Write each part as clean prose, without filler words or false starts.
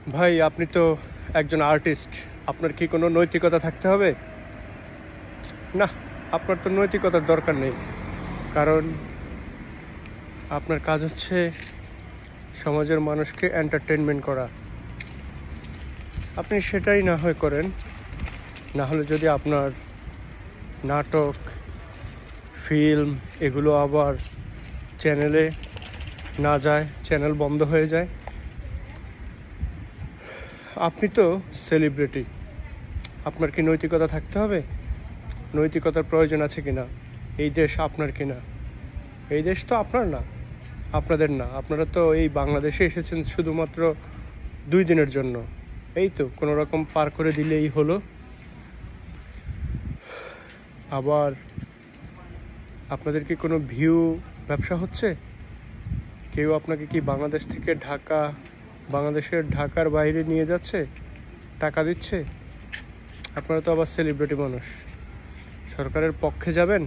ভাই, আপনি তো একজন আর্টিস্ট। আপনার কি কোনো নৈতিকতা থাকতে হবে? না, আপনার তো নৈতিকতার দরকার নেই। কারণ আপনার কাজ হচ্ছে সমাজের মানুষকে এন্টারটেইনমেন্ট করা। আপনি সেটাই না হয় করেন। না হলে যদি আপনার নাটক, ফিল্ম এগুলো আবার চ্যানেলে না যায়, চ্যানেল বন্ধ হয়ে যায়। আপনি তো সেলিব্রিটি। আপনার কি নৈতিকতা থাকতে হবে? নৈতিকতার প্রয়োজন আছে কিনা? এই দেশ আপনার কিনা? এই দেশ তো আপনার না, আপনাদের না। আপনারা তো এই বাংলাদেশে এসেছেন শুধুমাত্র 2 দিনের জন্য। এই তো কোনো রকম পার করে দিলেই হলো। আবার আপনাদের কি কোনো ভিউ ব্যবসা হচ্ছে? কেউ আপনাকে কি বাংলাদেশ থেকে বাংলাদেশের ঢাকার বাইরে নিয়ে যাচ্ছে, টাকা দিচ্ছে? আপনারা তো আবার সেলিব্রিটি মানুষ। সরকারের পক্ষে যাবেন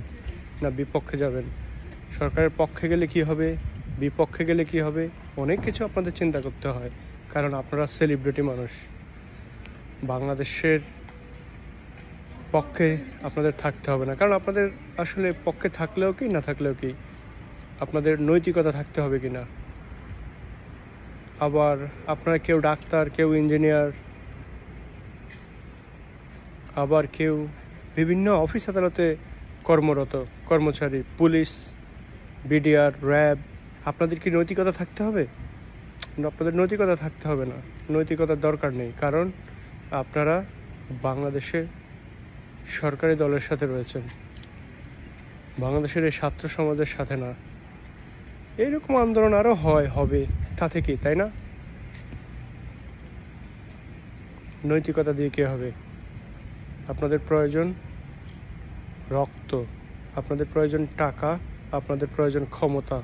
না বিপক্ষে যাবেন? সরকারের পক্ষে গেলে কি হবে, বিপক্ষে গেলে কি হবে, অনেক কিছু আপনাদের চিন্তা করতে হয়। কারণ আপনারা সেলিব্রিটি মানুষ। বাংলাদেশের পক্ষে আপনাদের থাকতে হবে না, কারণ আপনাদের আসলে পক্ষে থাকলেও কি না থাকলেও কি, আপনাদের নৈতিকতা থাকতে হবে কি না। আবার আপনারা কেউ ডাক্তার, কেউ ইঞ্জিনিয়ার, আবার কেউ বিভিন্ন অফিস আদালতে কর্মরত কর্মচারী, পুলিশ, বিডিআর, র্যাব। আপনাদের কি নৈতিকতা থাকতে হবে? আপনাদের নৈতিকতা থাকতে হবে না, নৈতিকতার দরকার নেই। কারণ আপনারা বাংলাদেশে সরকারি দলের সাথে রয়েছেন, বাংলাদেশের এই ছাত্র সমাজের সাথে না। এইরকম আন্দোলন আরও হবে, তাতে কি, তাই না? নৈতিকতা দিয়ে কী হবে? আপনাদের প্রয়োজন রক্ত, আপনাদের প্রয়োজন টাকা, আপনাদের প্রয়োজন ক্ষমতা।